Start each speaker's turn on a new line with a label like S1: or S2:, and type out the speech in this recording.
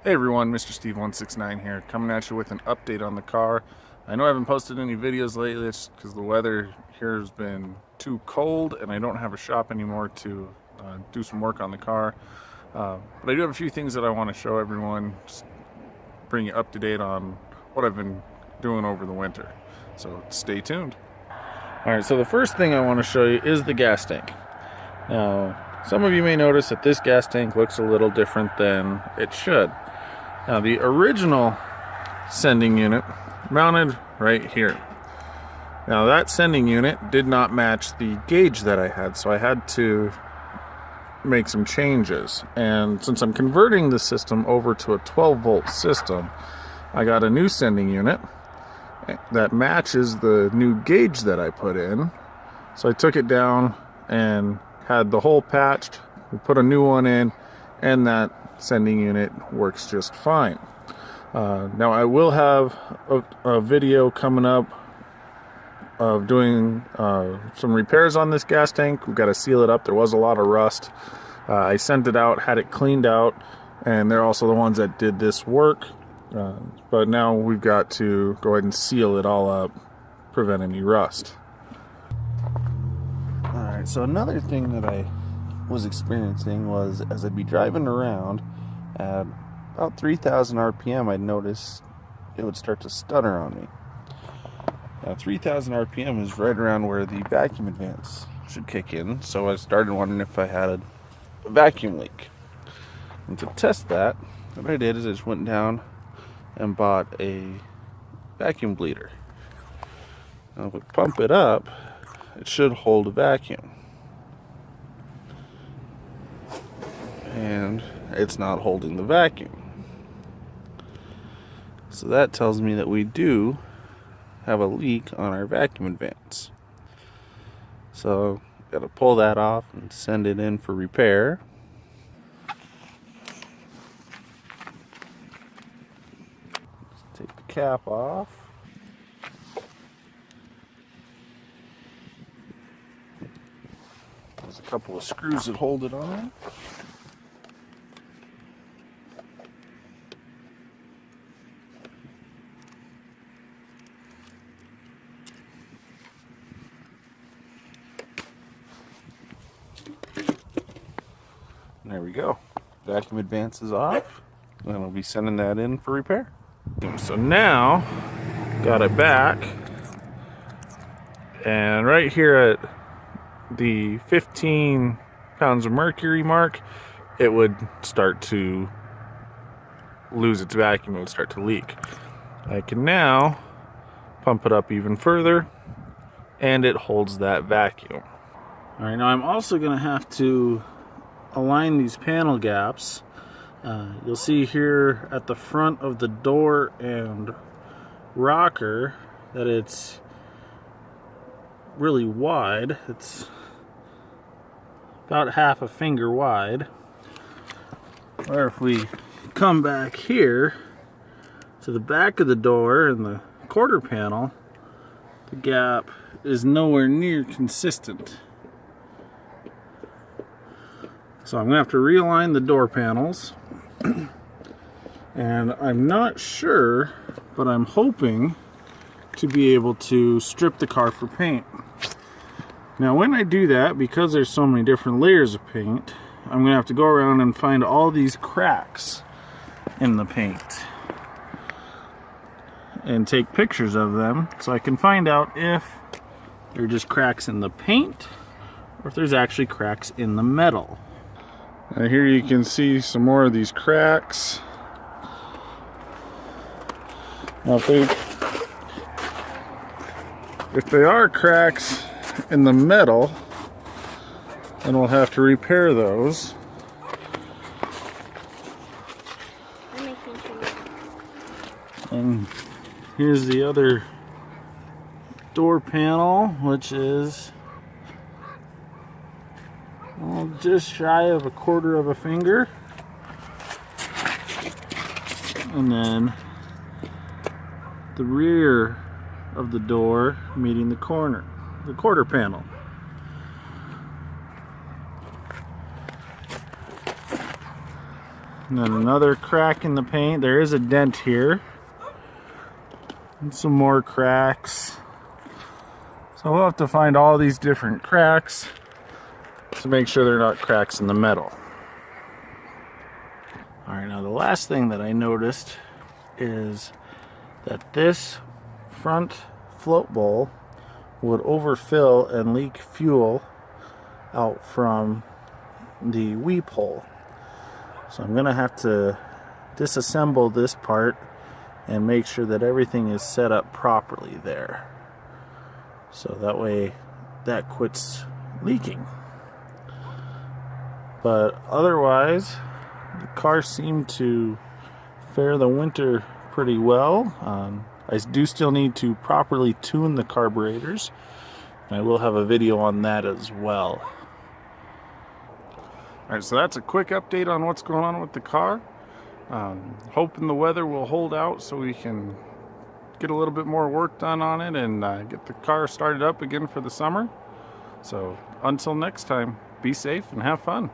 S1: Hey everyone, Mr. Steve169 here, coming at you with an update on the car. I know I haven't posted any videos lately, it's because the weather here has been too cold and I don't have a shop anymore to do some work on the car. But I do have a few things that I want to show everyone, just bring you up to date on what I've been doing over the winter. So stay tuned. Alright, so the first thing I want to show you is the gas tank. Now, some of you may notice that this gas tank looks a little different than it should. Now, the original sending unit mounted right here. Now, that sending unit did not match the gauge that I had, so I had to make some changes. And since I'm converting the system over to a 12-volt system, I got a new sending unit that matches the new gauge that I put in. So I took it down and had the hole patched, we put a new one in, and that sending unit works just fine. Now I will have a video coming up of doing some repairs on this gas tank. We've got to seal it up. There was a lot of rust. I sent it out, had it cleaned out, and they're also the ones that did this work. But now we've got to go ahead and seal it all up, prevent any rust.
S2: Alright, so another thing that I was experiencing was as I'd be driving around at about 3,000 RPM, I'd notice it would start to stutter on me. Now 3,000 RPM is right around where the vacuum advance should kick in, so I started wondering if I had a vacuum leak. And to test that, what I did is I just went down and bought a vacuum bleeder. Now if I pump it up, it should hold a vacuum. And it's not holding the vacuum. So that tells me that we do have a leak on our vacuum advance. So got to pull that off and send it in for repair. Just take the cap off. There's a couple of screws that hold it on. There we go. Vacuum advance is off. And I'll be sending that in for repair.
S1: So now, got it back. And right here at the 15 pounds of mercury mark, it would start to lose its vacuum. It would start to leak. I can now pump it up even further, and it holds that vacuum.
S2: All right, now I'm also going to have to align these panel gaps. You'll see here at the front of the door and rocker that it's really wide. It's about half a finger wide. Or if we come back here to the back of the door and the quarter panel, the gap is nowhere near consistent. So I'm going to have to realign the door panels. And I'm not sure, but I'm hoping to be able to strip the car for paint. Now when I do that, because there's so many different layers of paint, I'm going to have to go around and find all these cracks in the paint and take pictures of them so I can find out if they're just cracks in the paint or if there's actually cracks in the metal.
S1: Now here you can see some more of these cracks. Now if they are cracks in the metal, then we'll have to repair those.
S2: And here's the other door panel, which is just shy of a quarter of a finger. And then the rear of the door meeting the quarter panel.
S1: And then another crack in the paint. There is a dent here. And some more cracks. So we'll have to find all these different cracks to make sure they're not cracks in the metal. Alright, now the last thing that I noticed is that this front float bowl would overfill and leak fuel out from the weep hole. So I'm going to have to disassemble this part and make sure that everything is set up properly there. So that way that quits leaking. But otherwise, the car seemed to fare the winter pretty well. I do still need to properly tune the carburetors. And I will have a video on that as well. Alright, so that's a quick update on what's going on with the car. Hoping the weather will hold out so we can get a little bit more work done on it and get the car started up again for the summer. So until next time, be safe and have fun.